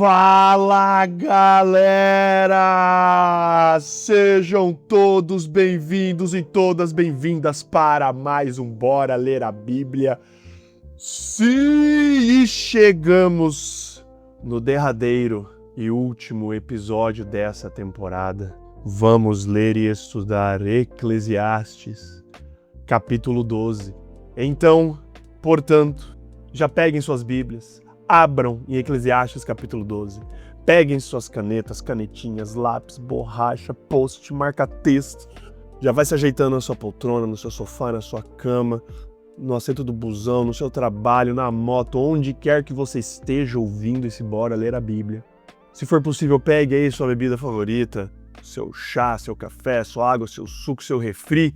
Fala, galera! Sejam todos bem-vindos e todas bem-vindas para mais um Bora Ler a Bíblia. Sim, e chegamos no derradeiro e último episódio dessa temporada. Vamos ler e estudar Eclesiastes, capítulo 12. Então, portanto, já peguem suas Bíblias, abram em Eclesiastes capítulo 12, peguem suas canetas, canetinhas, lápis, borracha, post, marca-texto, já vai se ajeitando na sua poltrona, no seu sofá, na sua cama, no assento do busão, no seu trabalho, na moto, onde quer que você esteja ouvindo esse Bora Ler a Bíblia. Se for possível, pegue aí sua bebida favorita, seu chá, seu café, sua água, seu suco, seu refri,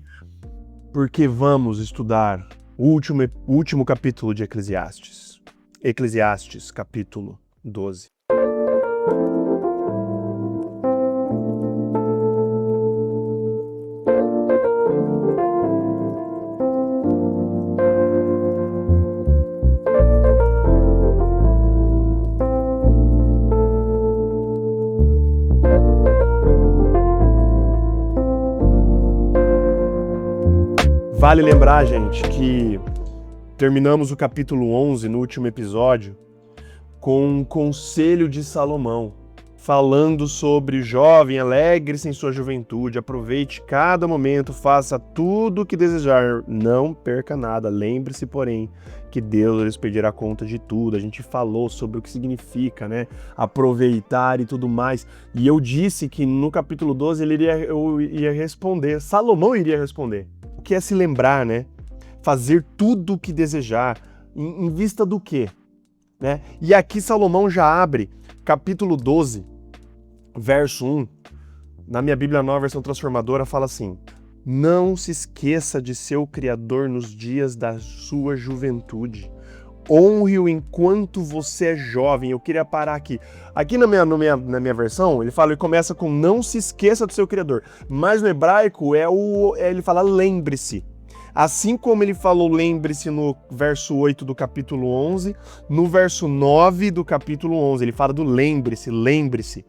porque vamos estudar o último capítulo de Eclesiastes. Eclesiastes, capítulo 12. Vale lembrar, gente, que terminamos o capítulo 11 no último episódio com um conselho de Salomão, falando sobre jovem, alegre-se em sua juventude, aproveite cada momento, faça tudo o que desejar, não perca nada, lembre-se, porém, que Deus lhes pedirá conta de tudo. A gente falou sobre o que significa, né, aproveitar e tudo mais, e eu disse que no capítulo 12 eu iria responder, Salomão iria responder, o que é se lembrar, né? Fazer tudo o que desejar, em vista do quê? Né? E aqui Salomão já abre, capítulo 12, verso 1, na minha Bíblia Nova, versão transformadora, fala assim: não se esqueça de seu Criador nos dias da sua juventude. Honre-o enquanto você é jovem. Eu queria parar aqui. Aqui na minha versão, ele começa com não se esqueça do seu Criador. Mas no hebraico, ele fala lembre-se. Assim como ele falou lembre-se no verso 8 do capítulo 11, no verso 9 do capítulo 11, ele fala do lembre-se, lembre-se.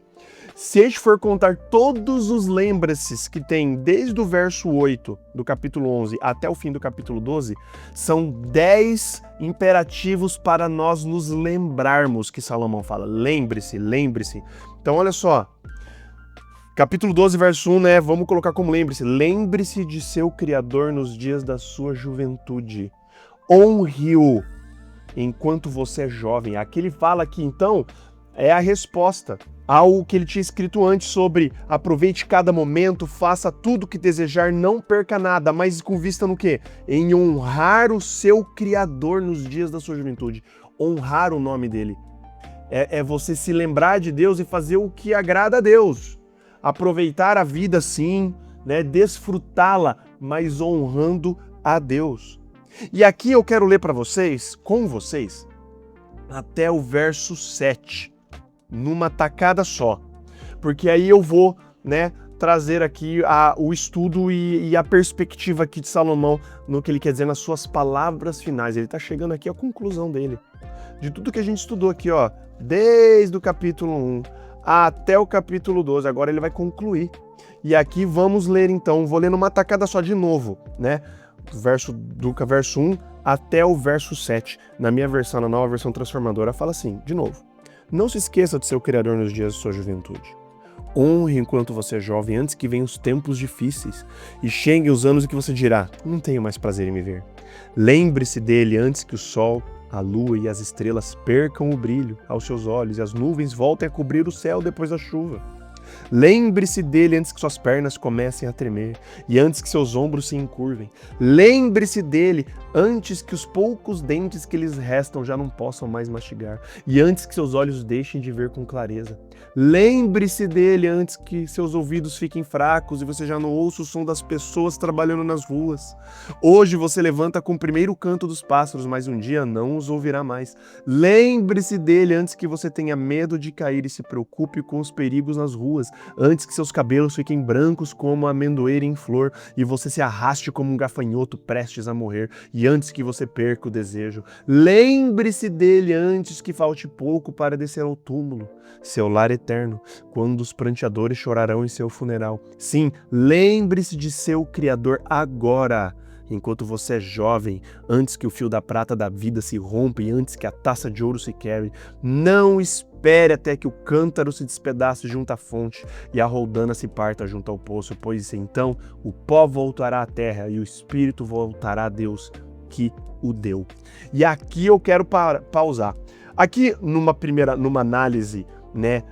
Se a gente for contar todos os lembre-ses que tem desde o verso 8 do capítulo 11 até o fim do capítulo 12, são 10 imperativos para nós nos lembrarmos que Salomão fala. Lembre-se, lembre-se. Então olha só, capítulo 12, verso 1, né? Vamos colocar como lembre-se. Lembre-se de seu Criador nos dias da sua juventude. Honre-o enquanto você é jovem. Aqui ele fala que, então, é a resposta ao que ele tinha escrito antes sobre aproveite cada momento, faça tudo o que desejar, não perca nada, mas com vista no quê? Em honrar o seu Criador nos dias da sua juventude. Honrar o nome dele. É você se lembrar de Deus e fazer o que agrada a Deus. Aproveitar a vida sim, né? Desfrutá-la, mas honrando a Deus. E aqui eu quero ler para vocês, com vocês, até o verso 7, numa tacada só. Porque aí eu vou, né, trazer aqui o estudo e a perspectiva aqui de Salomão no que ele quer dizer nas suas palavras finais. Ele está chegando aqui à conclusão dele. De tudo que a gente estudou aqui, ó, desde o capítulo 1 até o capítulo 12, agora ele vai concluir. E aqui vamos ler então, vou ler numa tacada só de novo, né? Do verso 1 até o verso 7. Na minha versão, na nova versão transformadora, fala assim, de novo. Não se esqueça de seu Criador nos dias de sua juventude. Honre enquanto você é jovem, antes que venham os tempos difíceis e cheguem os anos em que você dirá, não tenho mais prazer em me ver. Lembre-se dele antes que o sol, a lua e as estrelas percam o brilho aos seus olhos e as nuvens voltem a cobrir o céu depois da chuva. Lembre-se dele antes que suas pernas comecem a tremer e antes que seus ombros se encurvem. Lembre-se dele antes que os poucos dentes que lhes restam já não possam mais mastigar e antes que seus olhos deixem de ver com clareza. Lembre-se dele antes que seus ouvidos fiquem fracos e você já não ouça o som das pessoas trabalhando nas ruas. Hoje você levanta com o primeiro canto dos pássaros, mas um dia não os ouvirá mais. Lembre-se dele antes que você tenha medo de cair e se preocupe com os perigos nas ruas, antes que seus cabelos fiquem brancos como a amendoeira em flor e você se arraste como um gafanhoto prestes a morrer, e antes que você perca o desejo. Lembre-se dele antes que falte pouco para descer ao túmulo, seu lar eterno, quando os pranteadores chorarão em seu funeral. Sim, lembre-se de seu Criador agora, enquanto você é jovem, antes que o fio da prata da vida se rompa e antes que a taça de ouro se quebre. Não espere até que o cântaro se despedace junto à fonte e a roldana se parta junto ao poço, pois então o pó voltará à terra e o espírito voltará a Deus que o deu. E aqui eu quero pausar. Aqui numa análise, né,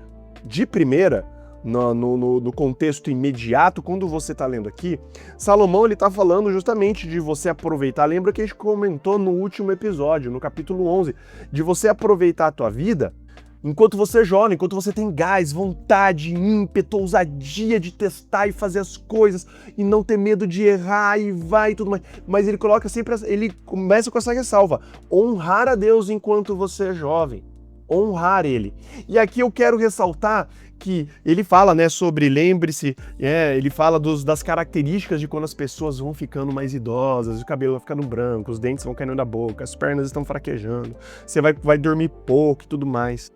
de primeira, no contexto imediato, quando você está lendo aqui, Salomão ele está falando justamente de você aproveitar. Lembra que a gente comentou no último episódio, no capítulo 11, de você aproveitar a tua vida enquanto você é jovem, enquanto você tem gás, vontade, ímpeto, ousadia de testar e fazer as coisas e não ter medo de errar e vai e tudo mais. Mas ele coloca sempre, ele começa com essa ressalva: honrar a Deus enquanto você é jovem. Honrar ele. E aqui eu quero ressaltar que ele fala, né, sobre, lembre-se, ele fala das características de quando as pessoas vão ficando mais idosas, o cabelo vai ficando branco, os dentes vão caindo da boca, as pernas estão fraquejando, você vai dormir pouco e tudo mais.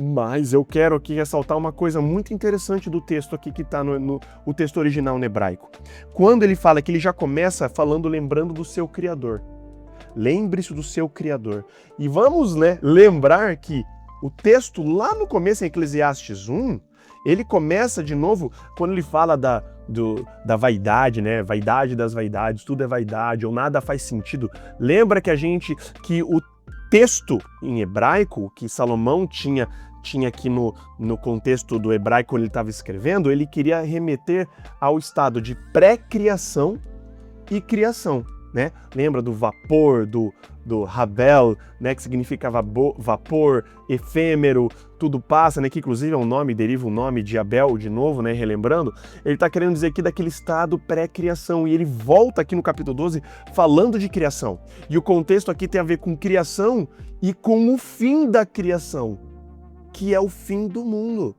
Mas eu quero aqui ressaltar uma coisa muito interessante do texto aqui que está no texto original no hebraico. Quando ele fala que ele já começa falando, lembrando do seu Criador. Lembre-se do seu Criador. E vamos, né, lembrar que o texto lá no começo, em Eclesiastes 1, ele começa de novo quando ele fala da vaidade, né? Vaidade das vaidades, tudo é vaidade, ou nada faz sentido. Lembra que o texto em hebraico que Salomão tinha aqui no contexto do hebraico quando ele estava escrevendo, ele queria remeter ao estado de pré-criação e criação, né? Lembra do vapor, do Habel, né? Que significa vapor, efêmero, tudo passa, né? Que inclusive é um nome, deriva o nome de Abel de novo, né? Relembrando, ele está querendo dizer aqui daquele estado pré-criação, e ele volta aqui no capítulo 12 falando de criação. E o contexto aqui tem a ver com criação e com o fim da criação, que é o fim do mundo.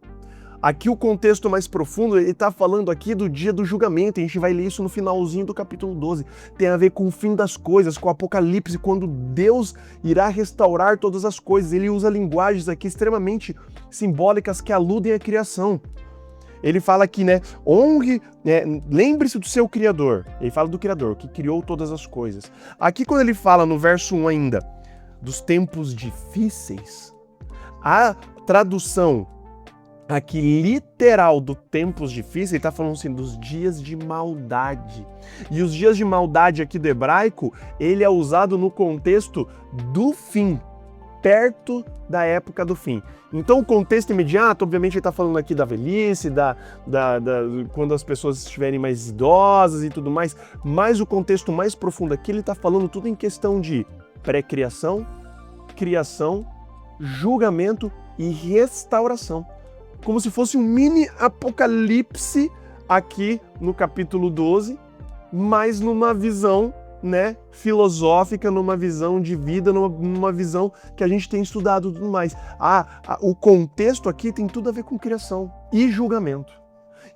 Aqui o contexto mais profundo, ele está falando aqui do dia do julgamento, e a gente vai ler isso no finalzinho do capítulo 12. Tem a ver com o fim das coisas, com o Apocalipse, quando Deus irá restaurar todas as coisas. Ele usa linguagens aqui extremamente simbólicas que aludem à criação. Ele fala aqui, né, honre, lembre-se do seu Criador. Ele fala do Criador, que criou todas as coisas. Aqui quando ele fala no verso 1 ainda, dos tempos difíceis, a tradução aqui literal do tempos difíceis, ele está falando assim, dos dias de maldade. E os dias de maldade aqui do hebraico, ele é usado no contexto do fim, perto da época do fim. Então o contexto imediato, obviamente ele está falando aqui da velhice, quando as pessoas estiverem mais idosas e tudo mais, mas o contexto mais profundo aqui, ele está falando tudo em questão de pré-criação, criação, julgamento e restauração. Como se fosse um mini apocalipse aqui no capítulo 12, mas numa visão, né, filosófica, numa visão de vida, numa visão que a gente tem estudado e tudo mais. O contexto aqui tem tudo a ver com criação e julgamento.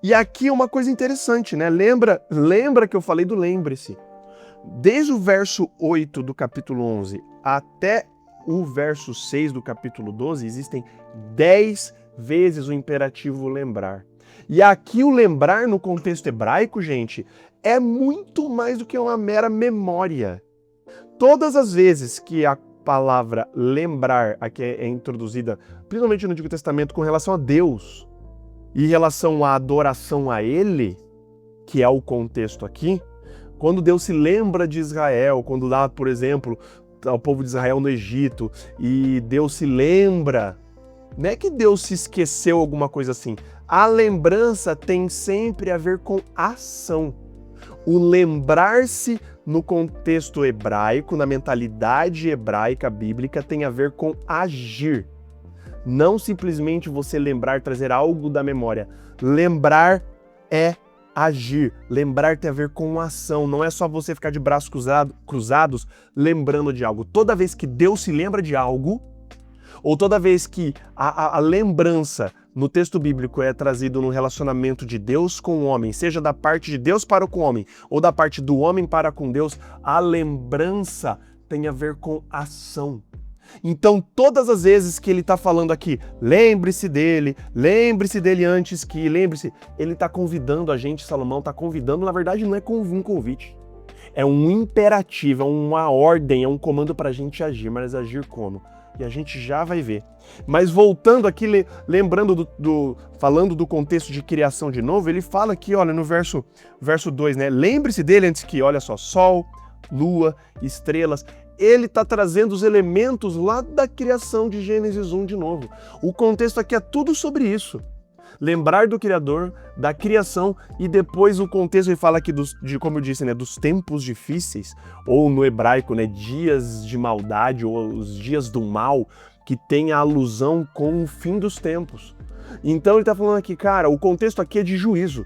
E aqui é uma coisa interessante, né? Lembra que eu falei do lembre-se. Desde o verso 8 do capítulo 11 até o verso 6 do capítulo 12, existem 10 vezes o imperativo lembrar. E aqui o lembrar no contexto hebraico, gente, é muito mais do que uma mera memória. Todas as vezes que a palavra lembrar aqui é introduzida, principalmente no Antigo Testamento, com relação a Deus e em relação à adoração a Ele, que é o contexto aqui, quando Deus se lembra de Israel, quando dá, por exemplo, ao povo de Israel no Egito, e Deus se lembra. Não é que Deus se esqueceu alguma coisa assim. A lembrança tem sempre a ver com ação. O lembrar-se no contexto hebraico, na mentalidade hebraica bíblica, tem a ver com agir. Não simplesmente você lembrar, trazer algo da memória. Lembrar é agir. Lembrar tem a ver com ação. Não é só você ficar de braços cruzados lembrando de algo. Toda vez que Deus se lembra de algo, ou toda vez que a lembrança no texto bíblico é trazido no relacionamento de Deus com o homem, seja da parte de Deus para com o homem, ou da parte do homem para com Deus, a lembrança tem a ver com ação. Então, todas as vezes que ele está falando aqui, lembre-se dele antes que, lembre-se, ele está convidando a gente, Salomão está convidando, na verdade não é um convite, é um imperativo, é uma ordem, é um comando para a gente agir, mas agir como? E a gente já vai ver. Mas voltando aqui, lembrando falando do contexto de criação de novo, ele fala aqui, olha, no verso 2, né? Lembre-se dele antes que, olha só, sol, lua, estrelas. Ele está trazendo os elementos lá da criação de Gênesis 1 de novo. O contexto aqui é tudo sobre isso. Lembrar do Criador, da criação, e depois o contexto ele fala aqui como eu disse, né, dos tempos difíceis, ou no hebraico, né, dias de maldade, ou os dias do mal, que tem a alusão com o fim dos tempos. Então ele está falando aqui, cara, o contexto aqui é de juízo.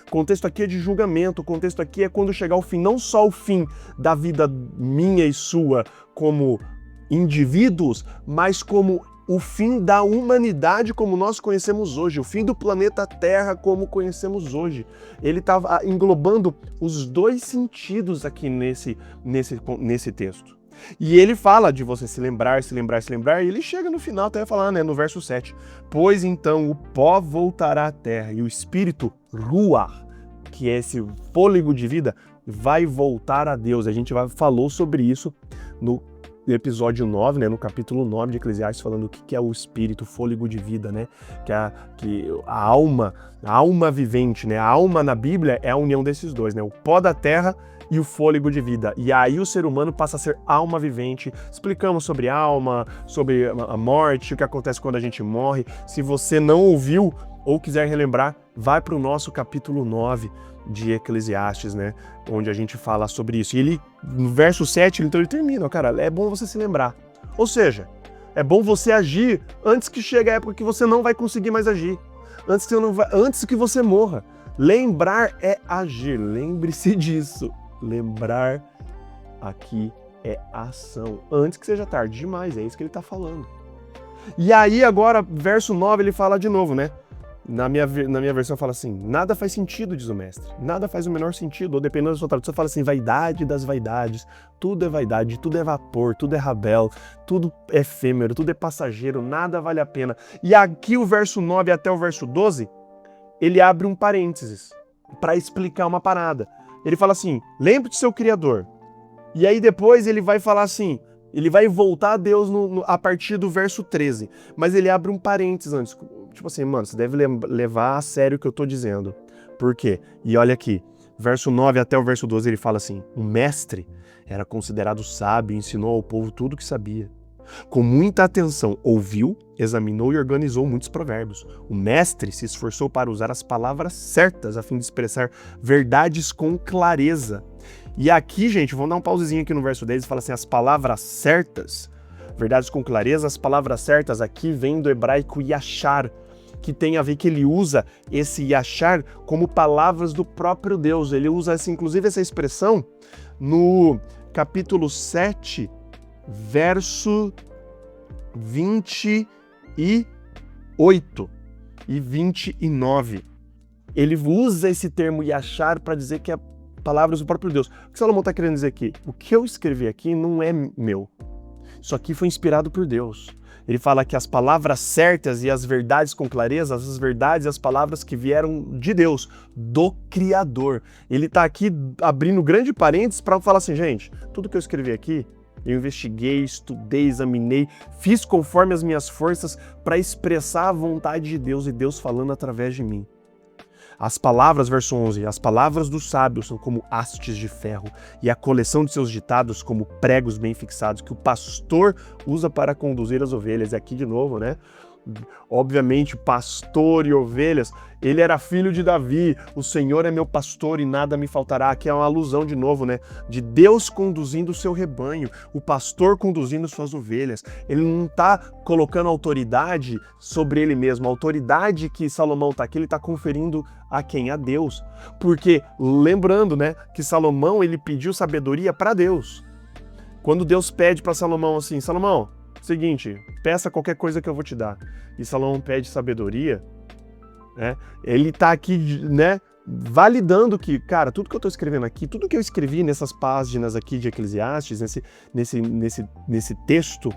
O contexto aqui é de julgamento, o contexto aqui é quando chegar o fim, não só o fim da vida minha e sua como indivíduos, mas como o fim da humanidade como nós conhecemos hoje, o fim do planeta Terra como conhecemos hoje. Ele estava englobando os dois sentidos aqui nesse texto. E ele fala de você se lembrar, e ele chega no final até falar, né, no verso 7, pois então o pó voltará à terra e o espírito, ruach, que é esse fôlego de vida, vai voltar a Deus. A gente falou sobre isso no episódio 9, né, no capítulo 9 de Eclesiastes, falando o que é o espírito, o fôlego de vida, né, que a alma vivente, né, a alma na Bíblia é a união desses dois, né, o pó da terra e o fôlego de vida. E aí o ser humano passa a ser alma vivente. Explicamos sobre alma, sobre a morte, o que acontece quando a gente morre. Se você não ouviu ou quiser relembrar, vai para o nosso capítulo 9 de Eclesiastes, né, onde a gente fala sobre isso. E ele, no verso 7, então ele termina, cara, é bom você se lembrar. Ou seja, é bom você agir antes que chegue a época que você não vai conseguir mais agir. Antes que você morra. Lembrar é agir, lembre-se disso. Lembrar aqui é ação, antes que seja tarde demais, é isso que ele está falando. E aí agora, verso 9, ele fala de novo, né? Na minha versão fala assim, nada faz sentido, diz o mestre, nada faz o menor sentido, ou dependendo da sua tradução, fala assim, vaidade das vaidades, tudo é vaidade, tudo é vapor, tudo é rabel, tudo é efêmero, tudo é passageiro, nada vale a pena. E aqui o verso 9 até o verso 12, ele abre um parênteses para explicar uma parada. Ele fala assim, lembre de seu Criador. E aí depois ele vai falar assim, ele vai voltar a Deus a partir do verso 13. Mas ele abre um parênteses antes. Tipo assim, mano, você deve levar a sério o que eu tô dizendo. Por quê? E olha aqui, verso 9 até o verso 12 ele fala assim, o mestre era considerado sábio e ensinou ao povo tudo o que sabia. Com muita atenção, ouviu, examinou e organizou muitos provérbios. O mestre se esforçou para usar as palavras certas a fim de expressar verdades com clareza. E aqui, gente, vamos dar um pausezinho aqui no verso 10 e fala assim, as palavras certas, verdades com clareza, as palavras certas aqui vêm do hebraico yashar, que tem a ver que ele usa esse yashar como palavras do próprio Deus. Ele usa, inclusive, essa expressão no capítulo 7, verso 28 e 29. Ele usa esse termo yashar para dizer que é palavras do próprio Deus. O que Salomão está querendo dizer aqui? O que eu escrevi aqui não é meu. Isso aqui foi inspirado por Deus. Ele fala que as palavras certas e as verdades com clareza, as verdades e as palavras que vieram de Deus, do Criador. Ele está aqui abrindo grande parênteses para falar assim, gente, tudo que eu escrevi aqui, eu investiguei, estudei, examinei, fiz conforme as minhas forças para expressar a vontade de Deus e Deus falando através de mim. As palavras, verso 11, as palavras dos sábios são como hastes de ferro e a coleção de seus ditados como pregos bem fixados que o pastor usa para conduzir as ovelhas. E aqui de novo, né? obviamente pastor e ovelhas, ele era filho de Davi, o Senhor é meu pastor e nada me faltará, que é uma alusão de novo, né, de Deus conduzindo o seu rebanho, o pastor conduzindo suas ovelhas. Ele não está colocando autoridade sobre ele mesmo, a autoridade que Salomão está aqui, ele está conferindo a quem? A Deus. Porque, lembrando, né, que Salomão, ele pediu sabedoria para Deus. Quando Deus pede para Salomão assim, Salomão, seguinte, peça qualquer coisa que eu vou te dar. E Salomão pede sabedoria, né? Ele está aqui, né, validando que, cara, tudo que eu estou escrevendo aqui, tudo que eu escrevi nessas páginas aqui de Eclesiastes, nesse texto,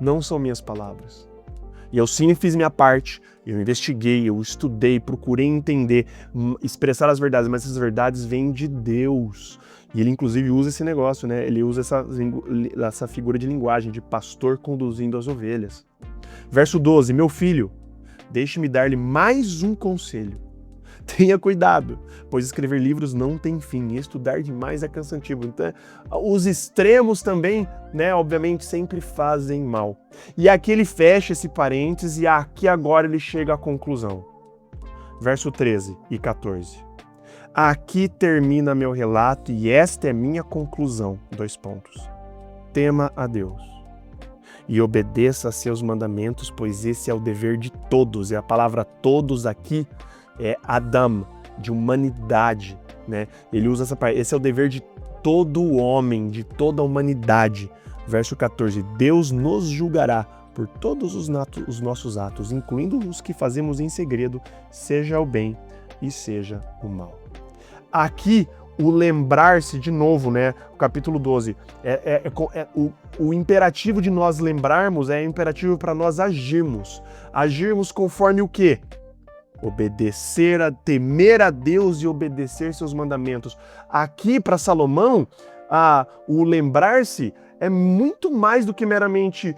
não são minhas palavras. E eu sim fiz minha parte, eu investiguei, eu estudei, procurei entender, expressar as verdades, mas essas verdades vêm de Deus. E ele inclusive usa esse negócio, né? Ele usa essa figura de linguagem, de pastor conduzindo as ovelhas. Verso 12, meu filho, deixe-me dar-lhe mais um conselho. Tenha cuidado, pois escrever livros não tem fim, e estudar demais é cansativo. Então, os extremos também, né, obviamente, sempre fazem mal. E aqui ele fecha esse parênteses e aqui agora ele chega à conclusão. Verso 13 e 14. Aqui termina meu relato e esta é minha conclusão. : tema a Deus e obedeça a seus mandamentos, pois esse é o dever de todos. E a palavra todos aqui é Adam, de humanidade, né? Ele usa essa palavra. Esse é o dever de todo homem, de toda a humanidade. Verso 14. Deus nos julgará por todos os nossos atos, incluindo os que fazemos em segredo, seja o bem e seja o mal. Aqui, o lembrar-se, de novo, né? O capítulo 12, o imperativo de nós lembrarmos é imperativo para nós agirmos. Agirmos conforme o quê? Temer a Deus e obedecer seus mandamentos. Aqui, para Salomão, o lembrar-se é muito mais do que meramente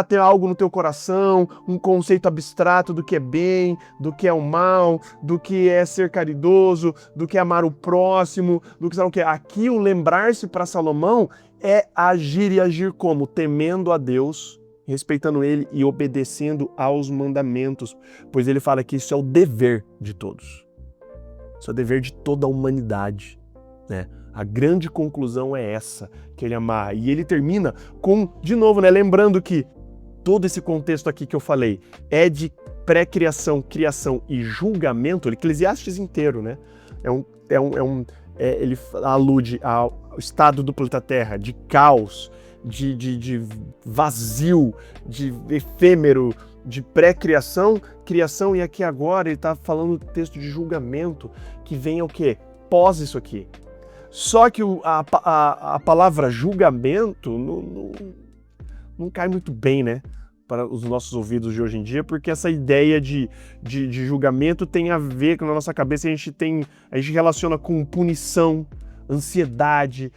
ter algo no teu coração, um conceito abstrato do que é bem, do que é o mal, do que é ser caridoso, do que é amar o próximo, do que sabe o que. Aqui o lembrar-se para Salomão é agir, e agir como? Temendo a Deus, respeitando ele e obedecendo aos mandamentos, pois ele fala que isso é o dever de todos. Isso é o dever de toda a humanidade, né? A grande conclusão é essa, que ele amarra. E ele termina com, de novo, né, lembrando que todo esse contexto aqui que eu falei é de pré-criação, criação e julgamento, o Eclesiastes inteiro, né? Ele alude ao estado do planeta Terra, de caos, de vazio, de efêmero, de pré-criação, criação, e aqui agora ele está falando do texto de julgamento, que vem ao quê? Pós isso aqui. Só que a palavra julgamento não cai muito bem, né, para os nossos ouvidos de hoje em dia, porque essa ideia de julgamento tem a ver com, na nossa cabeça, a gente relaciona com punição, ansiedade,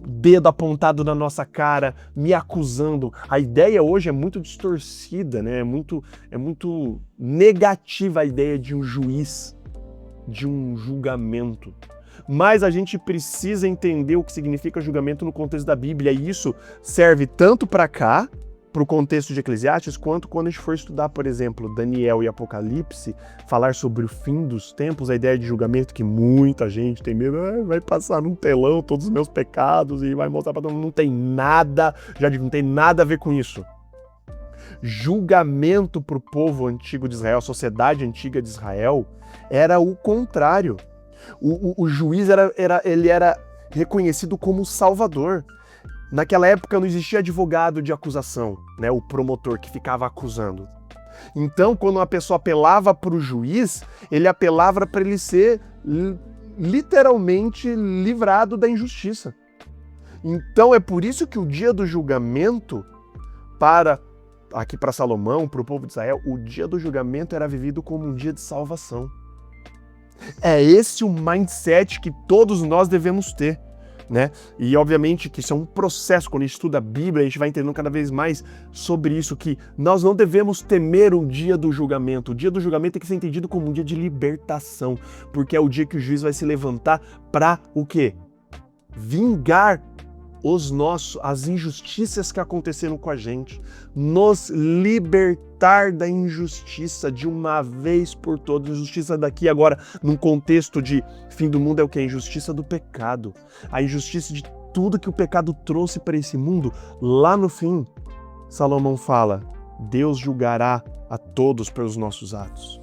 dedo apontado na nossa cara, me acusando. A ideia hoje é muito distorcida, né? É muito negativa a ideia de um juiz, de um julgamento. Mas a gente precisa entender o que significa julgamento no contexto da Bíblia, e isso serve tanto para cá, para o contexto de Eclesiastes, quanto quando a gente for estudar, por exemplo, Daniel e Apocalipse, falar sobre o fim dos tempos, a ideia de julgamento que muita gente tem medo, vai passar num telão todos os meus pecados e vai mostrar para todo mundo. Não tem nada, já digo, não tem nada a ver com isso. Julgamento para o povo antigo de Israel, a sociedade antiga de Israel, era o contrário. O juiz ele era reconhecido como salvador. Naquela época não existia advogado de acusação, né? O promotor que ficava acusando. Então, quando uma pessoa apelava para o juiz, ele apelava para ele ser literalmente livrado da injustiça. Então é por isso que o dia do julgamento, aqui para Salomão, para o povo de Israel, o dia do julgamento era vivido como um dia de salvação. É esse o mindset que todos nós devemos ter, né? E obviamente que isso é um processo. Quando a gente estuda a Bíblia, a gente vai entendendo cada vez mais sobre isso, que nós não devemos temer o dia do julgamento. O dia do julgamento tem que ser entendido como um dia de libertação, porque é o dia que o juiz vai se levantar para o quê? Vingar as injustiças que aconteceram com a gente, nos libertar da injustiça de uma vez por todas. Injustiça daqui agora, num contexto de fim do mundo, é o que? A injustiça do pecado, a injustiça de tudo que o pecado trouxe para esse mundo. Lá no fim, Salomão fala, Deus julgará a todos pelos nossos atos.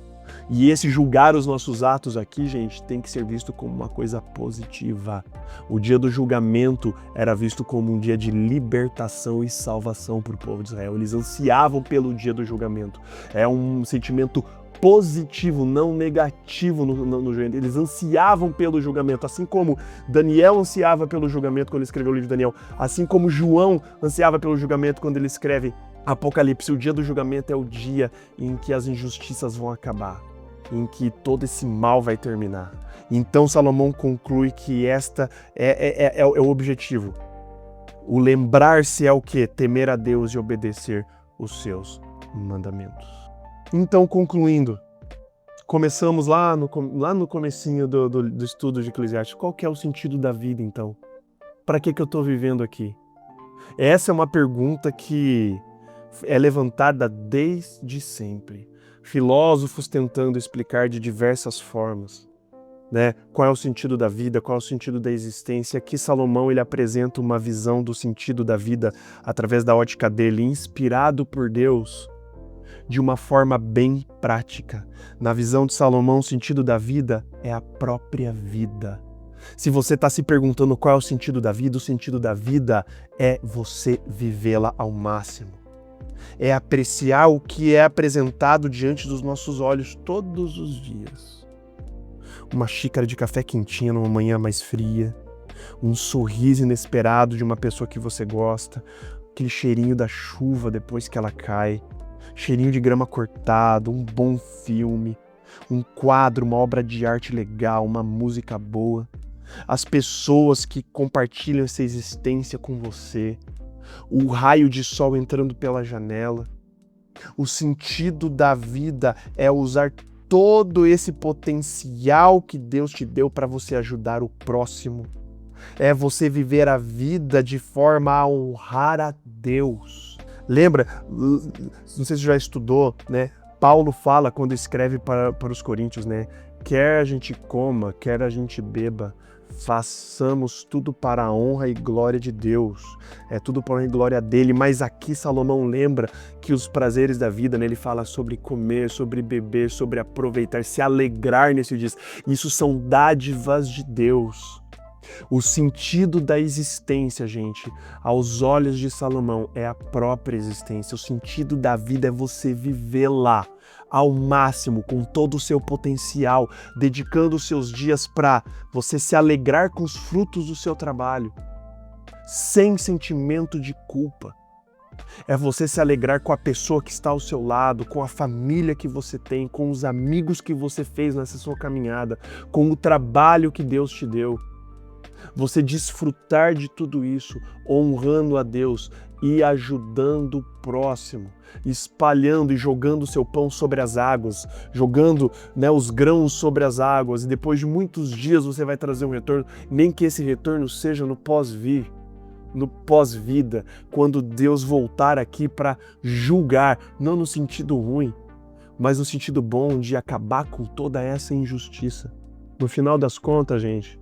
E esse julgar os nossos atos aqui, gente, tem que ser visto como uma coisa positiva. O dia do julgamento era visto como um dia de libertação e salvação para o povo de Israel. Eles ansiavam pelo dia do julgamento. É um sentimento positivo, não negativo no julgamento. Eles ansiavam pelo julgamento, assim como Daniel ansiava pelo julgamento quando ele escreveu o livro de Daniel, assim como João ansiava pelo julgamento quando ele escreve Apocalipse. O dia do julgamento é o dia em que as injustiças vão acabar, em que todo esse mal vai terminar. Então Salomão conclui que esta é o objetivo. O lembrar-se é o quê? Temer a Deus e obedecer os seus mandamentos. Então, concluindo, começamos lá no comecinho do estudo de Eclesiastes. Qual que é o sentido da vida, então? Para que eu estou vivendo aqui? Essa é uma pergunta que é levantada desde sempre. Filósofos tentando explicar de diversas formas, né? Qual é o sentido da vida, qual é o sentido da existência. Aqui Salomão ele apresenta uma visão do sentido da vida através da ótica dele, inspirado por Deus, de uma forma bem prática. Na visão de Salomão, o sentido da vida é a própria vida. Se você está se perguntando qual é o sentido da vida, o sentido da vida é você vivê-la ao máximo. É apreciar o que é apresentado diante dos nossos olhos todos os dias. Uma xícara de café quentinha numa manhã mais fria, um sorriso inesperado de uma pessoa que você gosta, aquele cheirinho da chuva depois que ela cai, cheirinho de grama cortado, um bom filme, um quadro, uma obra de arte legal, uma música boa, as pessoas que compartilham essa existência com você, o raio de sol entrando pela janela. O sentido da vida é usar todo esse potencial que Deus te deu para você ajudar o próximo. É você viver a vida de forma a honrar a Deus. Lembra, não sei se você já estudou, né? Paulo fala quando escreve para os coríntios, né? Quer a gente coma, quer a gente beba, façamos tudo para a honra e glória de Deus. É tudo para a honra e glória dele. Mas aqui Salomão lembra que os prazeres da vida, né? Ele fala sobre comer, sobre beber, sobre aproveitar, se alegrar nesses dias. Isso são dádivas de Deus. O sentido da existência, gente, aos olhos de Salomão, é a própria existência. O sentido da vida é você vivê-la ao máximo, com todo o seu potencial, dedicando os seus dias para você se alegrar com os frutos do seu trabalho, sem sentimento de culpa. É você se alegrar com a pessoa que está ao seu lado, com a família que você tem, com os amigos que você fez nessa sua caminhada, com o trabalho que Deus te deu. Você desfrutar de tudo isso, honrando a Deus e ajudando o próximo, espalhando e jogando o seu pão sobre as águas, jogando, né, os grãos sobre as águas, e depois de muitos dias você vai trazer um retorno, nem que esse retorno seja no pós-vir, no pós-vida, quando Deus voltar aqui para julgar, não no sentido ruim, mas no sentido bom de acabar com toda essa injustiça. No final das contas, gente,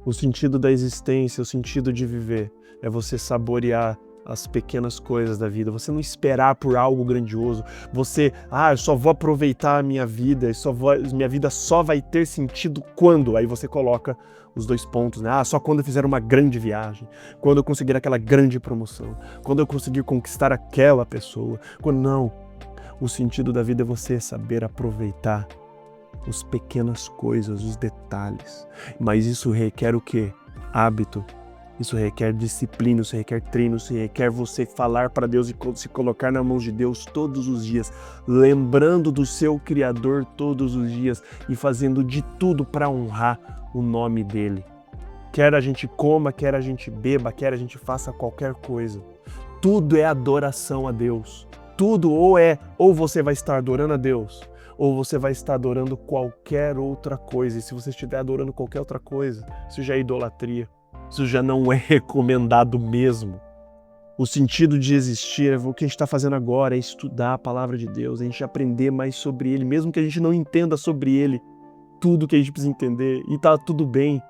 o sentido da existência, o sentido de viver, é você saborear as pequenas coisas da vida, você não esperar por algo grandioso, você, eu só vou aproveitar a minha vida, minha vida só vai ter sentido quando? Aí você coloca os 2 pontos, né? Só quando eu fizer uma grande viagem, quando eu conseguir aquela grande promoção, quando eu conseguir conquistar aquela pessoa, quando não. O sentido da vida é você saber aproveitar as pequenas coisas, os detalhes. Mas isso requer o quê? Hábito. Isso requer disciplina, isso requer treino, isso requer você falar para Deus e se colocar nas mãos de Deus todos os dias, lembrando do seu Criador todos os dias e fazendo de tudo para honrar o nome dele. Quer a gente coma, quer a gente beba, quer a gente faça qualquer coisa. Tudo é adoração a Deus. Tudo ou você vai estar adorando a Deus, ou você vai estar adorando qualquer outra coisa. E se você estiver adorando qualquer outra coisa, isso já é idolatria. Isso já não é recomendado mesmo. O sentido de existir, o que a gente está fazendo agora é estudar a palavra de Deus, a gente aprender mais sobre Ele, mesmo que a gente não entenda sobre Ele tudo que a gente precisa entender, e tá tudo bem.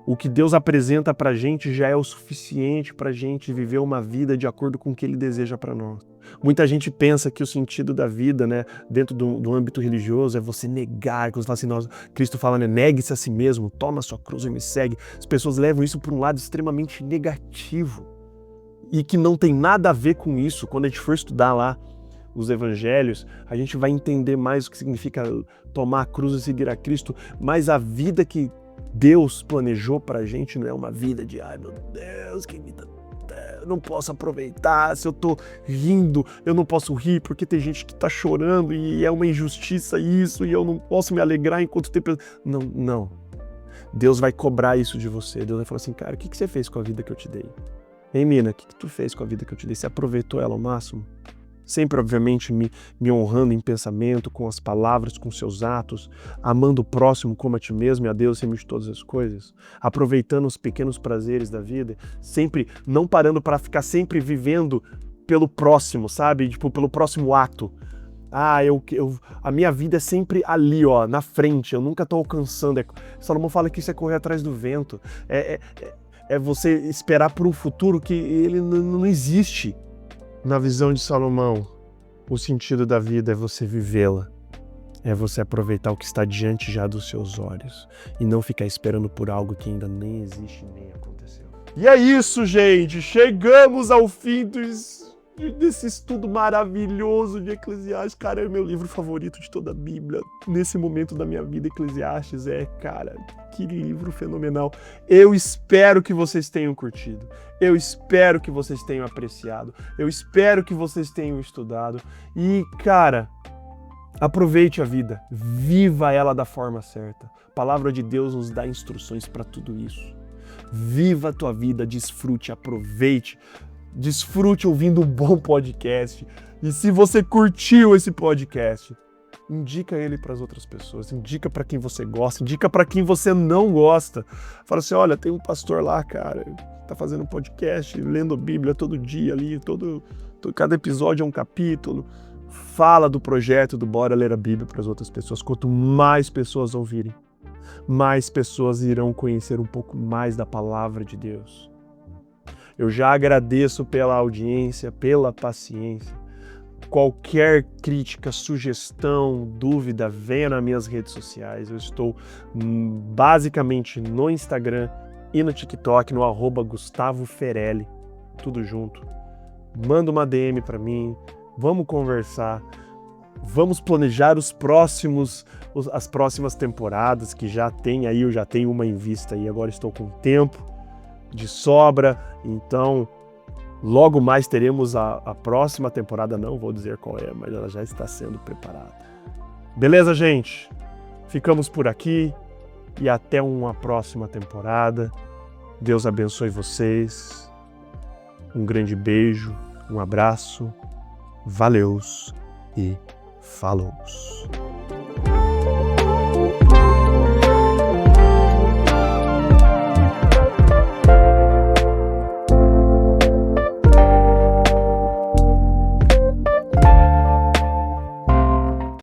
O que Deus apresenta pra gente já é o suficiente pra gente viver uma vida de acordo com o que Ele deseja pra nós. Muita gente pensa que o sentido da vida, né, dentro do âmbito religioso, é você negar, quando você fala assim, Cristo fala, né, negue-se a si mesmo, toma a sua cruz e me segue. As pessoas levam isso por um lado extremamente negativo e que não tem nada a ver com isso. Quando a gente for estudar lá os evangelhos, a gente vai entender mais o que significa tomar a cruz e seguir a Cristo, mas a vida que Deus planejou pra gente não é uma vida de, ai meu Deus, que vida, eu não posso aproveitar, se eu tô rindo, eu não posso rir porque tem gente que tá chorando e é uma injustiça isso e eu não posso me alegrar enquanto tem pessoas. Não. Deus vai cobrar isso de você. Deus vai falar assim, cara, o que você fez com a vida que eu te dei? Hein, mina, o que tu fez com a vida que eu te dei? Você aproveitou ela ao máximo? Sempre, obviamente, me honrando em pensamento, com as palavras, com seus atos, amando o próximo como a ti mesmo e a Deus acima de todas as coisas, aproveitando os pequenos prazeres da vida, sempre não parando para ficar sempre vivendo pelo próximo, sabe? Tipo, pelo próximo ato. A minha vida é sempre ali, ó, na frente, eu nunca tô alcançando. Salomão fala que isso é correr atrás do vento, é você esperar por um futuro que ele não existe. Na visão de Salomão, o sentido da vida é você vivê-la, é você aproveitar o que está diante já dos seus olhos e não ficar esperando por algo que ainda nem existe nem aconteceu. E é isso, gente! Chegamos ao fim desse estudo maravilhoso de Eclesiastes. Cara, é o meu livro favorito de toda a Bíblia. Nesse momento da minha vida, Eclesiastes cara, que livro fenomenal. Eu espero que vocês tenham curtido. Eu espero que vocês tenham apreciado. Eu espero que vocês tenham estudado. E, cara, aproveite a vida. Viva ela da forma certa. A palavra de Deus nos dá instruções para tudo isso. Viva a tua vida, desfrute, aproveite. Desfrute ouvindo um bom podcast. E se você curtiu esse podcast, indica ele para as outras pessoas, indica para quem você gosta, indica para quem você não gosta. Fala assim, olha, tem um pastor lá, cara, tá fazendo um podcast, lendo a Bíblia todo dia ali, cada episódio é um capítulo. Fala do projeto do Bora Ler a Bíblia para as outras pessoas. Quanto mais pessoas ouvirem, mais pessoas irão conhecer um pouco mais da palavra de Deus. Eu já agradeço pela audiência, pela paciência. Qualquer crítica, sugestão, dúvida, venha nas minhas redes sociais. Eu estou basicamente no Instagram e no TikTok, no @GustavoFerelli, tudo junto. Manda uma DM para mim, vamos conversar, vamos planejar as próximas temporadas, que já tem aí, eu já tenho uma em vista aí, agora estou com tempo de sobra, então logo mais teremos a próxima temporada, não vou dizer qual é, mas ela já está sendo preparada. Beleza, gente? Ficamos por aqui e até uma próxima temporada. Deus abençoe vocês. Um grande beijo, um abraço, valeus e falows.